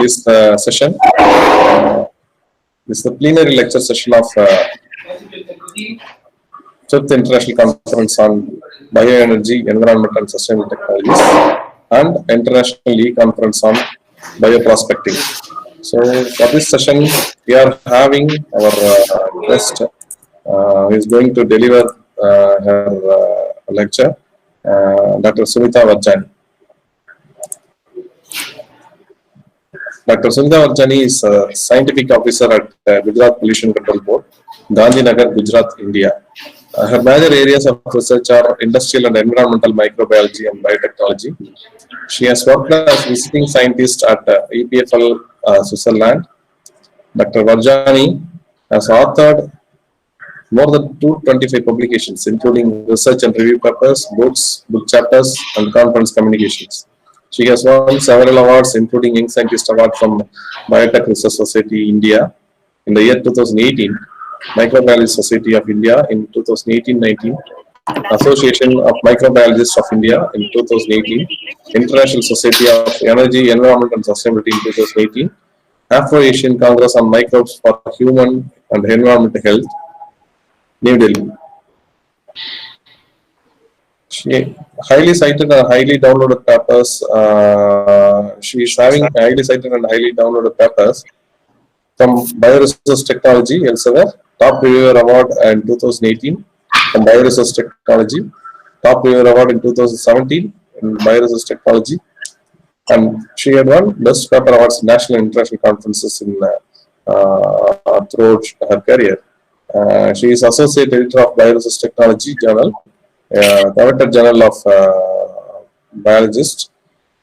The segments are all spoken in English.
this session. This is the plenary lecture session of 5th International Conference on Bioenergy, Environment and Sustainable Technologies and International E-Conference on Bioprospecting. So for this session, we are having our guest who is going to deliver her lecture, Dr. Sunita Varjani. Dr. Sunita Varjani is a scientific officer at Gujarat Pollution Control Board, Gandhinagar, Gujarat, India. Her major areas of research are industrial and environmental microbiology and biotechnology. She has worked as visiting scientist at EPFL Switzerland. Dr. Varjani has authored more than 225 publications, including research and review papers, books, book chapters, and conference communications. She has won several awards, including Young Scientist Award from Biotech Research Society India in the year 2018, Microbiology Society of India in 2018-19, Association of Microbiologists of India in 2018, International Society of Energy, Environment and Sustainability in 2018, Afro-Asian Congress on Microbes for Human and Environmental Health, New Delhi. She highly cited and highly downloaded papers. She is having highly cited and highly downloaded papers from Bioresource Technology, Elsevier, Top Reviewer Award in 2018 from Bioresource Technology, Top Reviewer Award in 2017 in Bioresource Technology, and she had won Best Paper Awards in national and international conferences in throughout her career. She is Associate Editor of Bioresource Technology Journal, Director General of Biologist.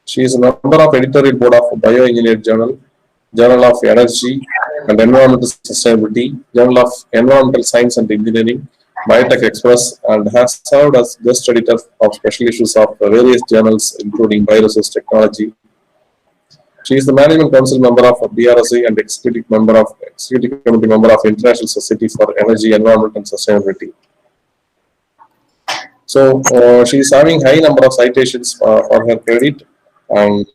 She is a member of Editorial Board of Bioengineered Journal, Journal of Energy and Environmental Sustainability, Journal of Environmental Science and Engineering, Biotech Express, and has served as guest editor of special issues of various journals, including Bioresource Technology. She is the Management Council member of BRSI and Executive Committee member of International Society for Energy, Environment and Sustainability. So she is having high number of citations for her credit, and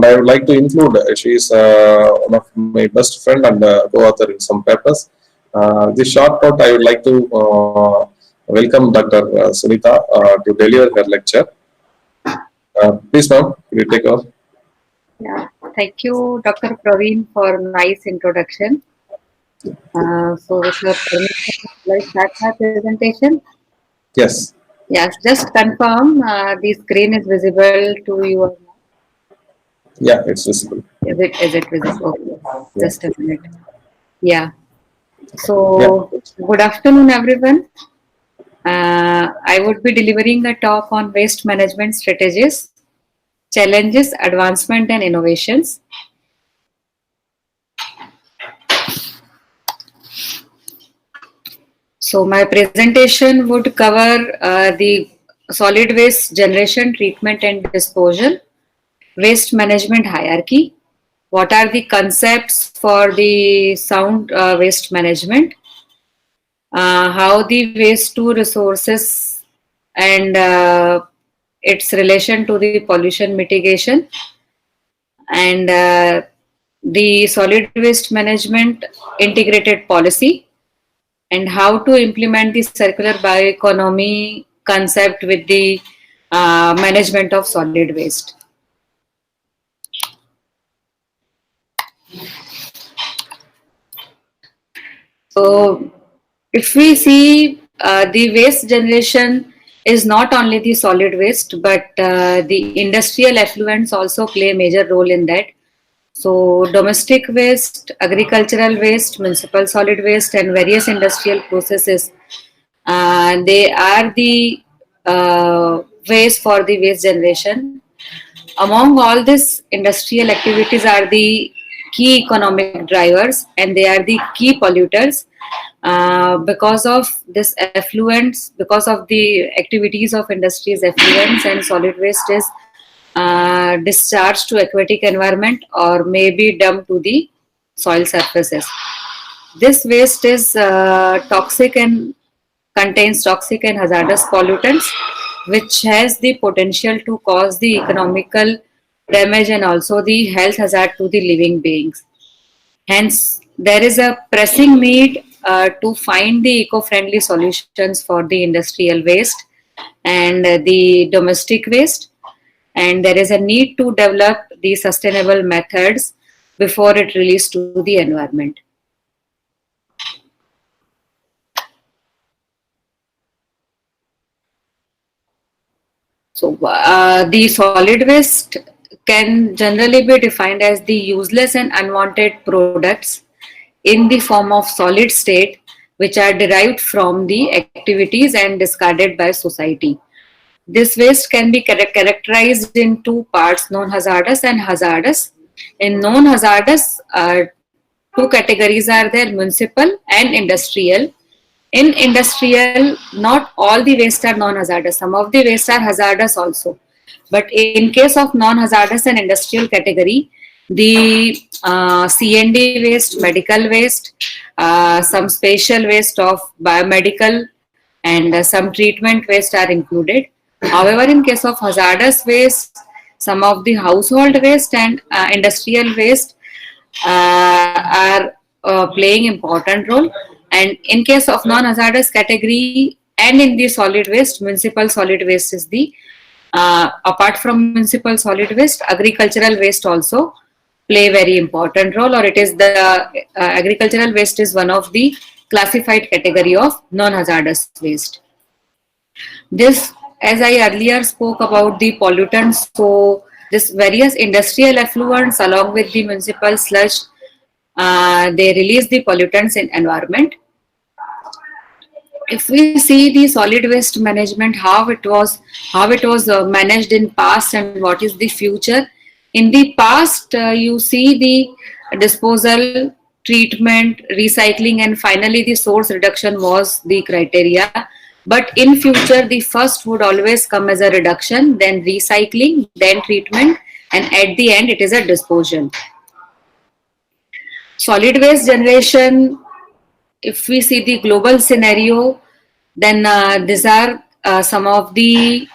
I would like to include, she is one of my best friend and co-author in some papers. This short note, I would like to welcome Dr. Sunita to deliver her lecture. Please, ma'am, will you take over? Yeah, thank you, Dr. Praveen, for nice introduction. So, with your permission, let's start our presentation. Yes. Yes, just confirm the screen is visible to you. Yeah, it's visible. Is it visible? Okay. Yeah. Just a minute. Yeah. So, good afternoon, everyone. I would be delivering a talk on waste management strategies, challenges, advancement, and innovations. So my presentation would cover the solid waste generation, treatment, and disposal, waste management hierarchy, what are the concepts for the sound waste management, how the waste to resources and its relation to the pollution mitigation, and the solid waste management integrated policy, and how to implement the circular bioeconomy concept with the management of solid waste. So, if we see the waste generation is not only the solid waste, but the industrial effluents also play a major role in that. So, domestic waste, agricultural waste, municipal solid waste, and various industrial processes, they are the ways for the waste generation. Among all these industrial activities are the key economic drivers, and they are the key polluters. Because of this effluents, because of the activities of industries, effluents and solid waste is discharged to aquatic environment or may be dumped to the soil surfaces. This waste is toxic and contains toxic and hazardous pollutants, which has the potential to cause the economical damage and also the health hazard to the living beings. Hence, there is a pressing need to find the eco-friendly solutions for the industrial waste and the domestic waste. And there is a need to develop the sustainable methods before it released to the environment. So, the solid waste can generally be defined as the useless and unwanted products in the form of solid state which are derived from the activities and discarded by society. This waste can be characterized in two parts, non-hazardous and hazardous. In non-hazardous, two categories are there, municipal and industrial. In industrial, not all the waste are non-hazardous. Some of the waste are hazardous also. But in case of non-hazardous and industrial category, the C&D waste, medical waste, some spatial waste of biomedical and some treatment waste are included. However, in case of hazardous waste, some of the household waste and industrial waste are playing important role. And in case of non-hazardous category and in the solid waste, municipal solid waste is the apart from municipal solid waste, agricultural waste also play very important role, or it is the agricultural waste is one of the classified category of non-hazardous waste. This, as I earlier spoke about the pollutants, so this various industrial effluents along with the municipal sludge, they release the pollutants in environment. If we see the solid waste management, how it was managed in past and what is the future. In the past, you see the disposal, treatment, recycling, and finally the source reduction was the criteria. But in future, the first would always come as a reduction, then recycling, then treatment, and at the end, it is a disposal. Solid waste generation, if we see the global scenario, then these are some of the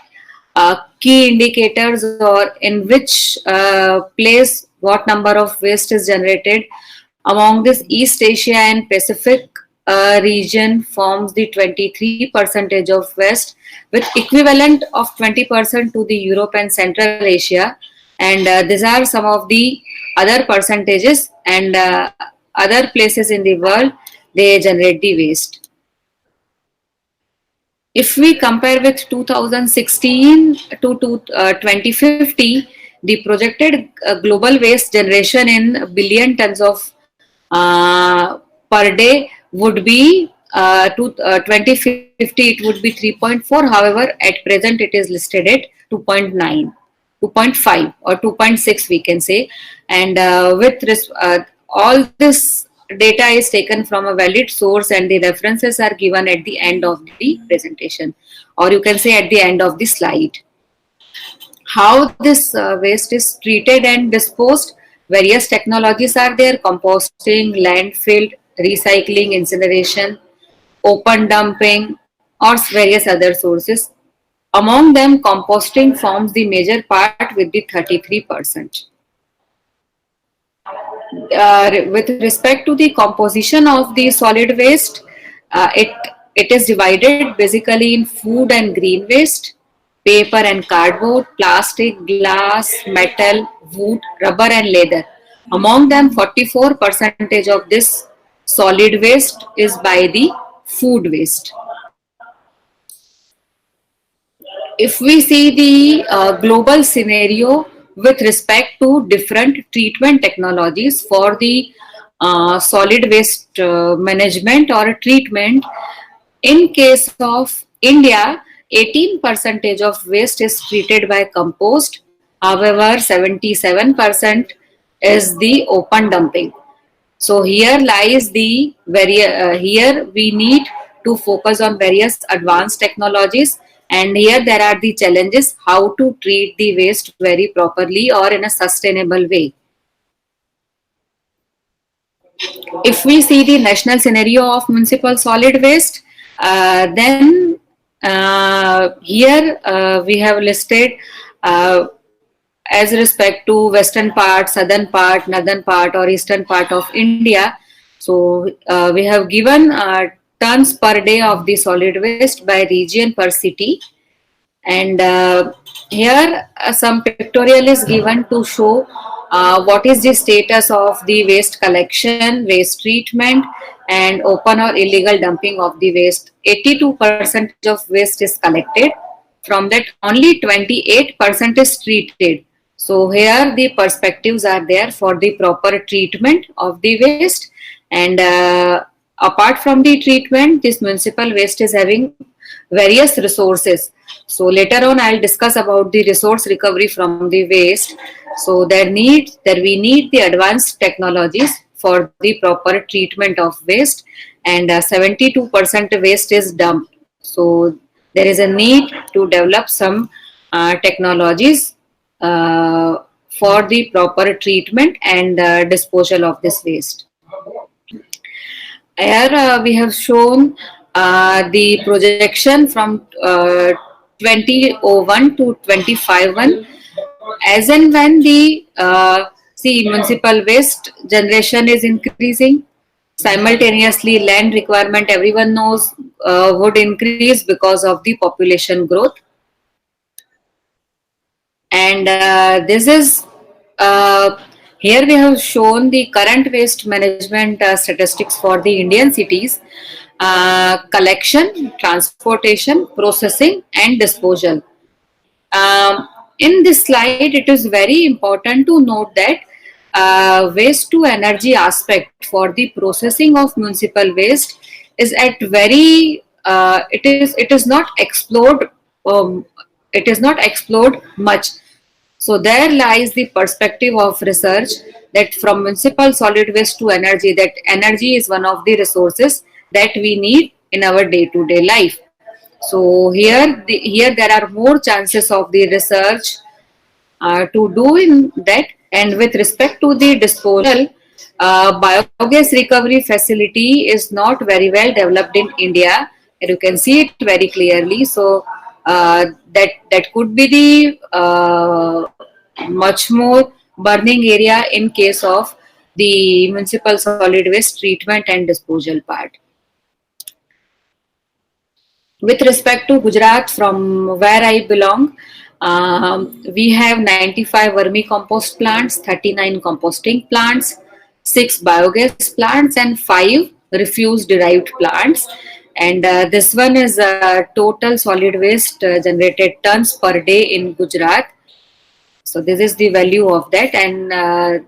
key indicators or in which place what number of waste is generated. Among this, East Asia and Pacific region forms the 23% of waste, with equivalent of 20% to the Europe and Central Asia. And these are some of the other percentages, and other places in the world, they generate the waste. If we compare with 2016 to 2050, the projected global waste generation in billion tons of per day would be to 2050 it would be 3.4. However, at present it is listed at 2.9, 2.5 or 2.6 we can say. And all this data is taken from a valid source and the references are given at the end of the presentation, or you can say at the end of the slide. How this waste is treated and disposed, various technologies are there: composting, landfill, recycling, incineration, open dumping, or various other sources. Among them, composting forms the major part with the 33%. With respect to the composition of the solid waste, it is divided basically in food and green waste, paper and cardboard, plastic, glass, metal, wood, rubber and leather. Among them, 44% of this solid waste is by the food waste. If we see the global scenario with respect to different treatment technologies for the solid waste management or treatment, in case of India, 18% of waste is treated by compost. However, 77% is the open dumping. So here lies the here we need to focus on various advanced technologies, and here there are the challenges how to treat the waste very properly or in a sustainable way. If we see the national scenario of municipal solid waste, then here we have listed as respect to western part, southern part, northern part, or eastern part of India. So we have given tons per day of the solid waste by region per city, and here some pictorial is given to show what is the status of the waste collection, waste treatment, and open or illegal dumping of the waste. 82% of waste is collected. From that, only 28% is treated. So here the perspectives are there for the proper treatment of the waste, and apart from the treatment, this municipal waste is having various resources. So later on I'll discuss about the resource recovery from the waste. So we need the advanced technologies for the proper treatment of waste, and 72% waste is dumped. So there is a need to develop some technologies for the proper treatment and disposal of this waste. Here we have shown the projection from 2001 to 2051, as and when the municipal waste generation is increasing. Simultaneously, land requirement, everyone knows, would increase because of the population growth. And this is here we have shown the current waste management statistics for the Indian cities: collection, transportation, processing, and disposal. In this slide, it is very important to note that waste to energy aspect for the processing of municipal waste is at very it is not explored much. So there lies the perspective of research that from municipal solid waste to energy, that energy is one of the resources that we need in our day-to-day life. So here there are more chances of the research to do in that. And with respect to the disposal, biogas recovery facility is not very well developed in India. And you can see it very clearly. So that could be the much more burning area in case of the municipal solid waste treatment and disposal part. With respect to Gujarat, from where I belong, we have 95 vermicompost plants, 39 composting plants, 6 biogas plants, and 5 refuse derived plants. And this one is total solid waste generated tons per day in Gujarat. So this is the value of that, and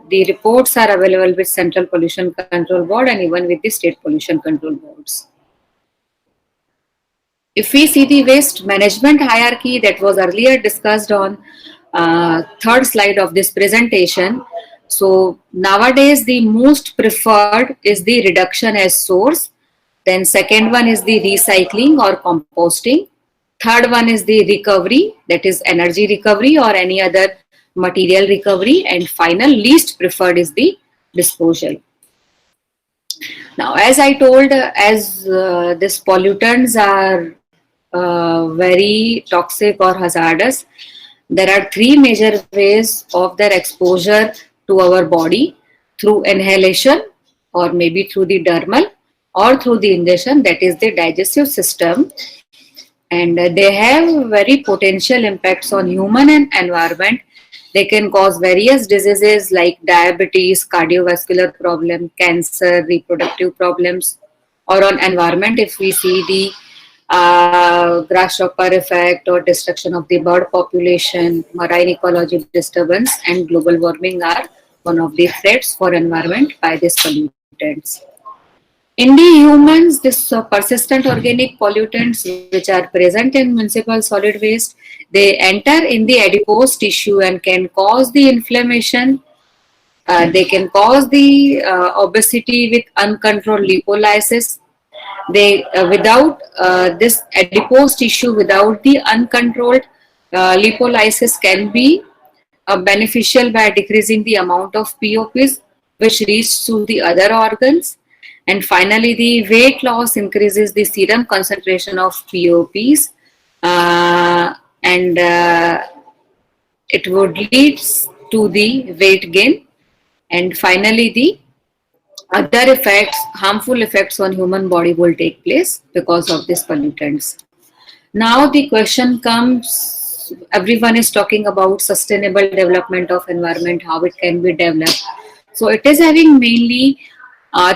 the reports are available with Central Pollution Control Board and even with the state pollution control boards. If we see the waste management hierarchy that was earlier discussed on third slide of this presentation, so nowadays the most preferred is the reduction as source. Then second one is the recycling or composting. Third one is the recovery, that is energy recovery or any other material recovery. And final, least preferred is the disposal. Now, as I told, as these pollutants are very toxic or hazardous, there are 3 major ways of their exposure to our body: through inhalation, or maybe through the dermal, or through the ingestion, that is the digestive system. And they have very potential impacts on human and environment. They can cause various diseases like diabetes, cardiovascular problem, cancer, reproductive problems. Or on environment, if we see the grasshopper effect or destruction of the bird population, marine ecology disturbance, and global warming are one of the threats for environment by these pollutants. In the humans, this persistent organic pollutants which are present in municipal solid waste, they enter in the adipose tissue and can cause the inflammation. They can cause the obesity with uncontrolled lipolysis. Without this adipose tissue, without the uncontrolled lipolysis, can be beneficial by decreasing the amount of POPs which reach to the other organs. And finally, the weight loss increases the serum concentration of POPs, and it would lead to the weight gain, and finally the other effects, harmful effects on human body will take place because of these pollutants. Now the question comes, everyone is talking about sustainable development of environment, how it can be developed. So it is having mainly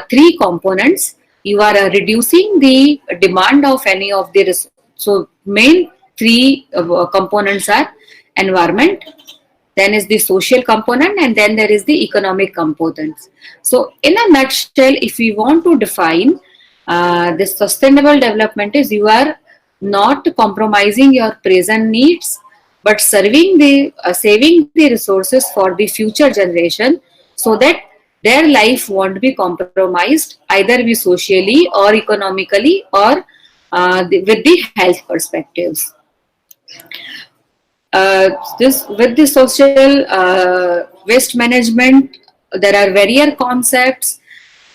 three components. You are reducing the demand of any of the so main three components are environment, then is the social component, and then there is the economic components. So in a nutshell, if we want to define this sustainable development, is you are not compromising your present needs but serving the saving the resources for the future generation, so that their life won't be compromised either be socially or economically or with the health perspectives. This with the social waste management, there are various concepts.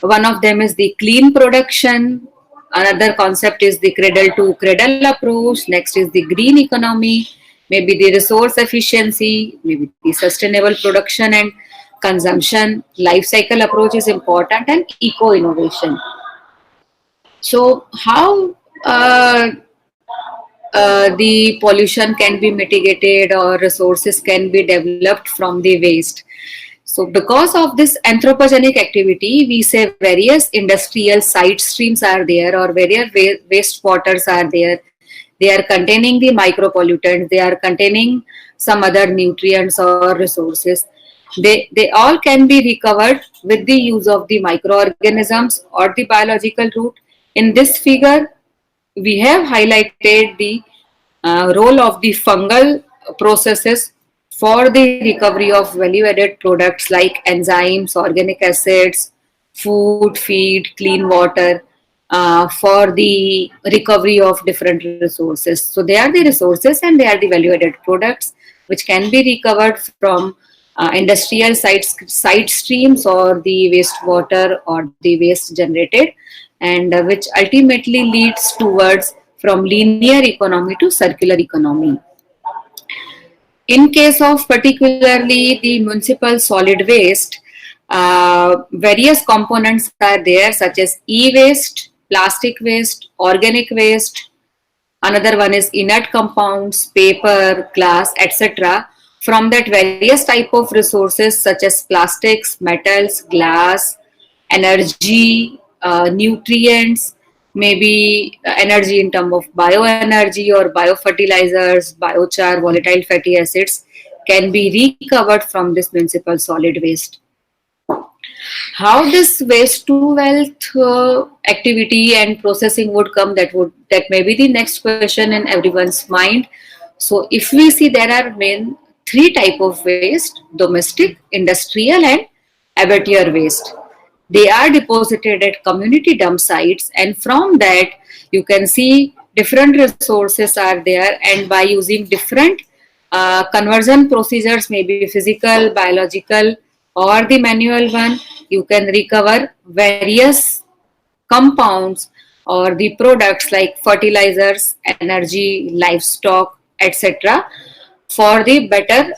One of them is the clean production. Another concept is the cradle to cradle approach. Next is the green economy, maybe the resource efficiency, maybe the sustainable production and consumption. Life cycle approach is important, and eco innovation. So how the pollution can be mitigated or resources can be developed from the waste. So because of this anthropogenic activity, we say various industrial side streams are there, or various waste waters are there. They are containing the micropollutants, they are containing some other nutrients or resources. They all can be recovered with the use of the microorganisms or the biological route. In this figure, we have highlighted the role of the fungal processes for the recovery of value-added products like enzymes, organic acids, food, feed, clean water, for the recovery of different resources. So they are the resources and they are the value-added products which can be recovered from industrial side streams or the wastewater or the waste generated, and which ultimately leads towards from linear economy to circular economy. In case of particularly the municipal solid waste, various components are there such as e-waste, plastic waste, organic waste. Another one is inert compounds, paper, glass, etc. From that various type of resources such as plastics, metals, glass, energy, nutrients, maybe energy in terms of bioenergy or biofertilizers, biochar, volatile fatty acids can be recovered from this municipal solid waste. How this waste to wealth activity and processing would come, that may be the next question in everyone's mind. So if we see, there are main three type of waste: domestic, industrial and abattoir waste. They are deposited at community dump sites, and from that you can see different resources are there, and by using different conversion procedures, maybe physical, biological or the manual one, you can recover various compounds or the products like fertilizers, energy, livestock, etc. for the better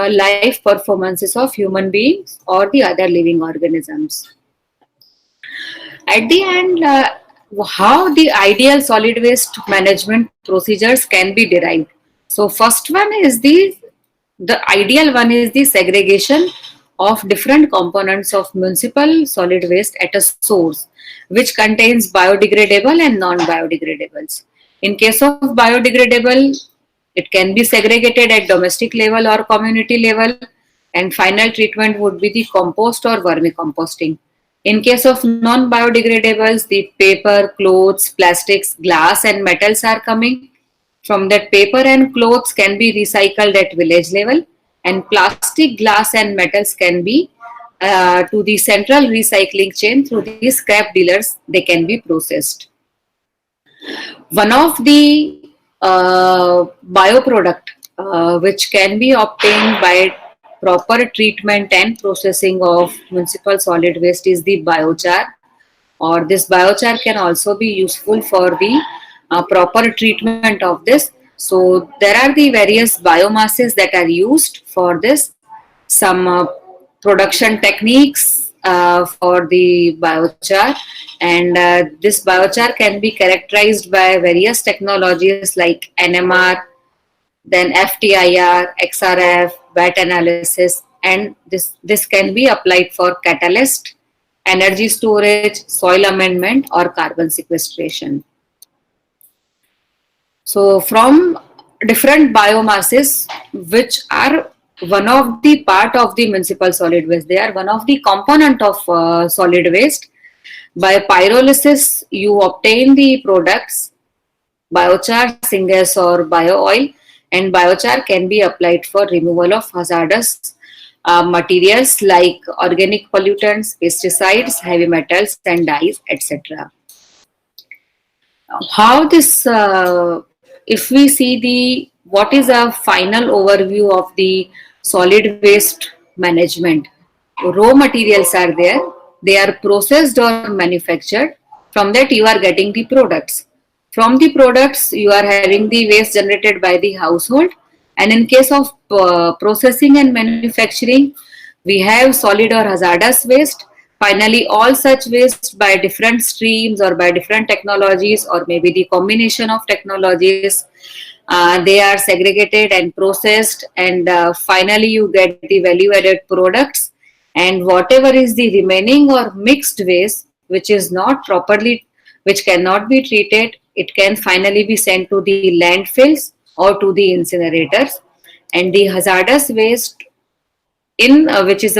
life performances of human beings or the other living organisms. At the end, how the ideal solid waste management procedures can be derived. So first one is the ideal one is the segregation of different components of municipal solid waste at a source, which contains biodegradable and non-biodegradables. In case of biodegradable, it can be segregated at domestic level or community level, and final treatment would be the compost or vermicomposting. In case of non-biodegradables, the paper, clothes, plastics, glass and metals are coming. From that, paper and clothes can be recycled at village level, and plastic, glass and metals can be to the central recycling chain through the scrap dealers, they can be processed. One of the bioproduct which can be obtained by proper treatment and processing of municipal solid waste is the biochar, or this biochar can also be useful for the proper treatment of this. So there are the various biomasses that are used for this. Some production techniques for the biochar, and this biochar can be characterized by various technologies like NMR, then FTIR, XRF, BAT analysis, and this can be applied for catalyst, energy storage, soil amendment, or carbon sequestration. So from different biomasses, which are one of the part of the municipal solid waste, they are one of the component of solid waste. By pyrolysis, you obtain the products biochar, syngas, or bio oil, and biochar can be applied for removal of hazardous materials like organic pollutants, pesticides, heavy metals, and dyes, etc. How this, if we see the what is a final overview of the solid waste management, raw materials are there, they are processed or manufactured. From that you are getting the products. From the products you are having the waste generated by the household, and in case of processing and manufacturing, we have solid or hazardous waste. Finally, all such waste by different streams or by different technologies, or maybe the combination of technologies, they are segregated and processed, and finally you get the value added products. And whatever is the remaining or mixed waste which is not properly, which cannot be treated, it can finally be sent to the landfills or to the incinerators. And the hazardous waste, in which is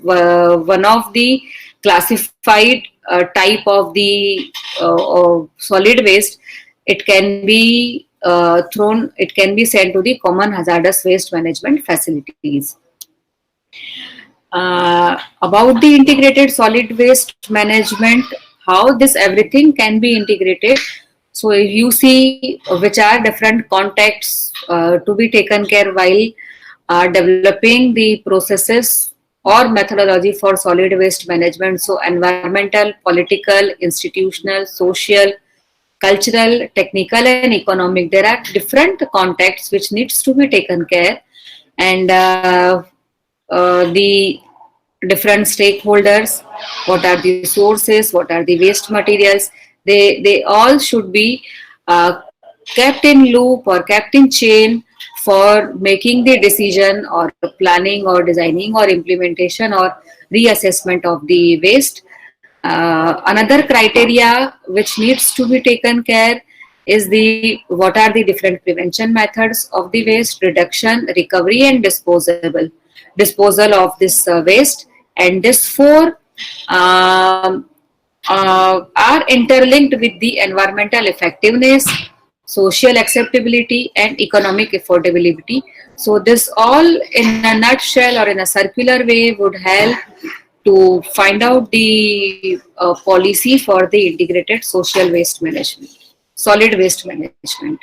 one of the classified type of the solid waste, it can be it can be sent to the common hazardous waste management facilities. About the integrated solid waste management, how this everything can be integrated. So if you see which are different contexts to be taken care while developing the processes or methodology for solid waste management. So environmental, political, institutional, social, cultural, technical, and economic. There are different contexts which needs to be taken care, and the different stakeholders, what are the sources, what are the waste materials, they all should be kept in loop or kept in chain for making the decision or planning or designing or implementation or reassessment of the waste. Another criteria which needs to be taken care is the what are the different prevention methods of the waste, reduction, recovery, and disposal of this waste. And these four are interlinked with the environmental effectiveness, social acceptability, and economic affordability. So this all in a nutshell or in a circular way would help to find out the policy for the integrated social waste management, solid waste management.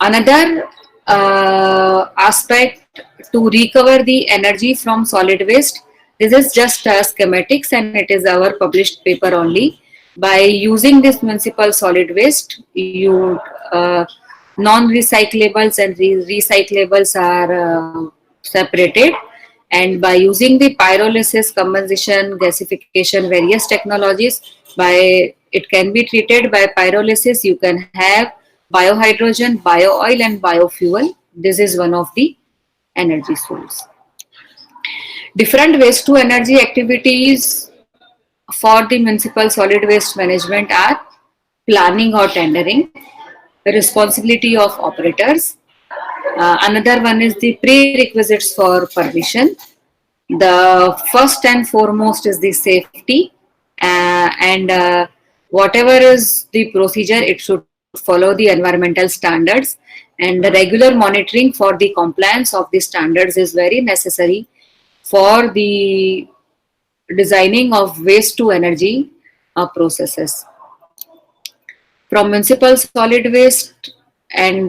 Another aspect to recover the energy from solid waste, this is just schematics and it is our published paper only. By using this municipal solid waste, you non-recyclables and recyclables are separated, and by using the pyrolysis, composition, gasification, various technologies, by it can be treated by pyrolysis. You can have biohydrogen, bio oil, and biofuel. This is one of the energy source. Different waste to energy activities for the municipal solid waste management are planning or tendering, the responsibility of operators. Another one is the prerequisites for permission. The first and foremost is the safety, and whatever is the procedure, it should follow the environmental standards, and the regular monitoring for the compliance of the standards is very necessary for the designing of waste to energy processes. From municipal solid waste and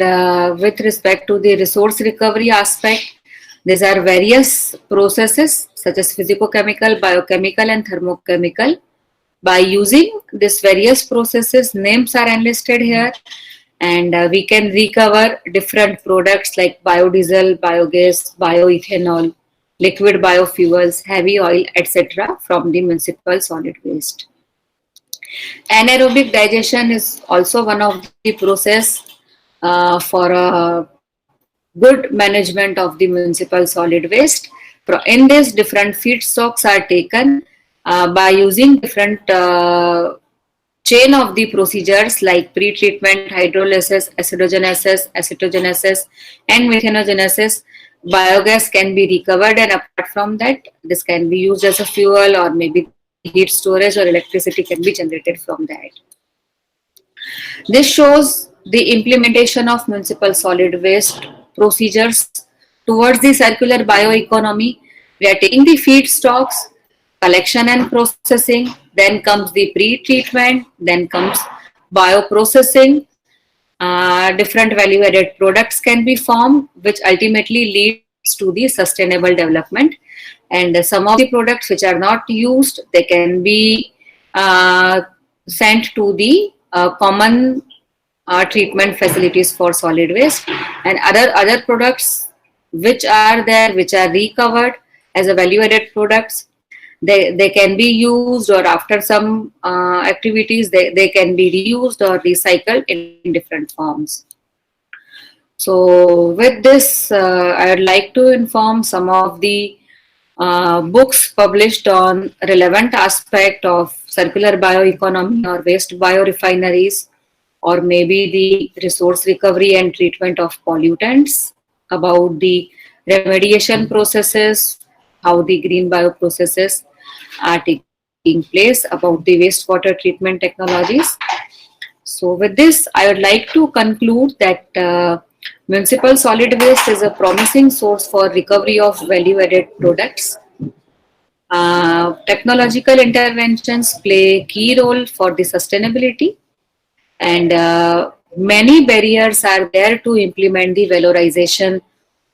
with respect to the resource recovery aspect, these are various processes such as physicochemical, biochemical, and thermochemical. By using these various processes, names are enlisted here, and we can recover different products like biodiesel, biogas, bioethanol, liquid biofuels, heavy oil, etc. from the municipal solid waste. Anaerobic digestion is also one of the process for a good management of the municipal solid waste. In this, different feedstocks are taken by using different chain of the procedures like pre-treatment, hydrolysis, acetogenesis, and methanogenesis. Biogas can be recovered, and apart from that, this can be used as a fuel, or maybe heat storage or electricity can be generated from that. This shows the implementation of municipal solid waste procedures towards the circular bioeconomy. We are taking the feedstocks, collection and processing, then comes the pre-treatment, then comes bioprocessing. Different value-added products can be formed, which ultimately leads to the sustainable development. And some of the products which are not used, they can be sent to the common treatment facilities for solid waste, and other products which are there, which are recovered as a value-added products, they can be used, or after some activities they can be reused or recycled in different forms. So with this, I would like to inform some of the books published on relevant aspect of circular bioeconomy or waste biorefineries, or maybe the resource recovery and treatment of pollutants, about the remediation processes, how the green bioprocesses are taking place, about the wastewater treatment technologies. So with this, I would like to conclude that municipal solid waste is a promising source for recovery of value-added products. Technological interventions play a key role for the sustainability, and many barriers are there to implement the valorization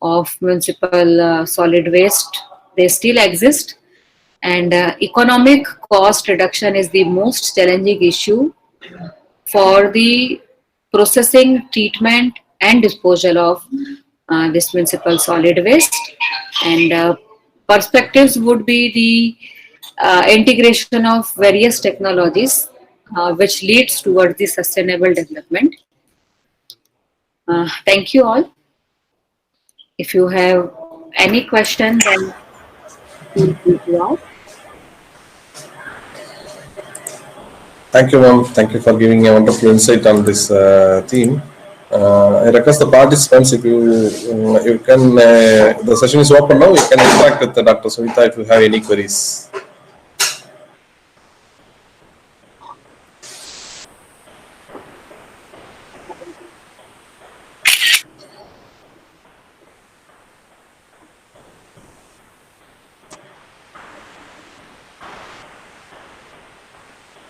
of municipal solid waste. They still exist, and economic cost reduction is the most challenging issue for the processing, treatment, and disposal of this municipal solid waste. And perspectives would be the integration of various technologies which leads towards the sustainable development. Thank you all. If you have any questions, then feel free to ask. Thank you, ma'am. Thank you for giving a wonderful insight on this theme. I request the participants, if you can, the session is open now. You can interact with Dr. Sunita if you have any queries.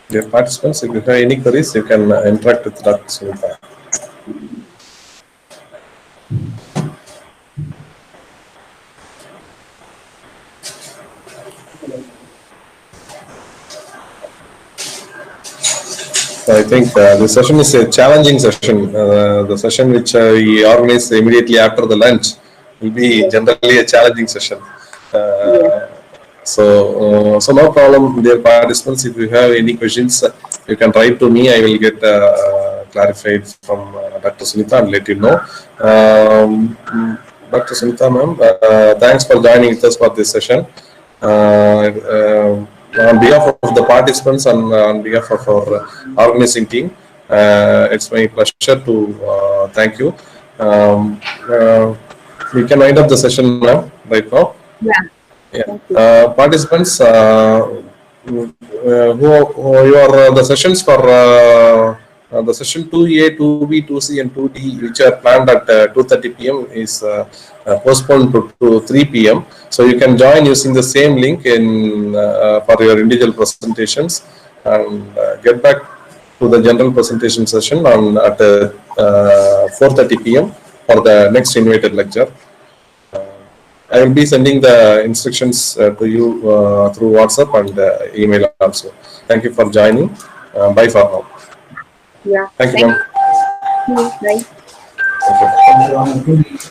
Dear participants, if you have any queries, you can interact with Dr. Sunita. I think this session is a challenging session. The session which we organize immediately after the lunch will be generally a challenging session. So no problem, dear participants. If you have any questions, you can write to me. I will get clarified from Dr. Sunita and let you know. Dr. Sunita, ma'am, thanks for joining with us for this session. On behalf of the participants and on behalf of our organizing team, it's my pleasure to thank you. We can wind up the session now, right now. Yeah. Participants, who are the sessions for the session 2A, 2B, 2C, and 2D, which are planned at 2:30 p.m. is postponed to 3 p.m. So you can join using the same link in for your individual presentations, and get back to the general presentation session on at 4:30 p.m. for the next invited lecture. I will be sending the instructions to you through WhatsApp and email also. Thank you for joining. Bye for now. Yeah. Thank you, ma'am. Right. Okay.